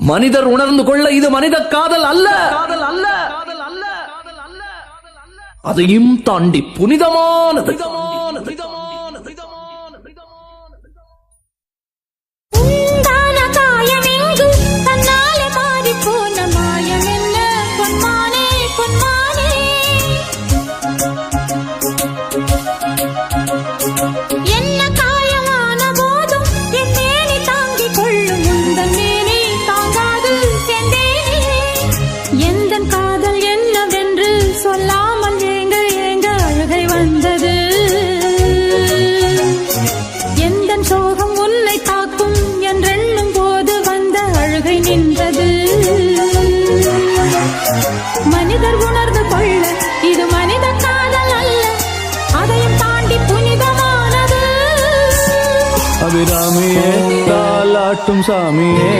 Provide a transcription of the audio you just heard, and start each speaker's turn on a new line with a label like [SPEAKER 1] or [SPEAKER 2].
[SPEAKER 1] மனிதர் உணர்ந்து கொள்ள இது மனித காதல் அல்ல, அதையும் தாண்டி புனிதமானது.
[SPEAKER 2] மனிதர் உணர்ந்து கொள்ள இது மனித காதல் அல்ல, அதையும் தாண்டி புனிதமானது.
[SPEAKER 1] அபிராமியே தாலாட்டும் சாமியே.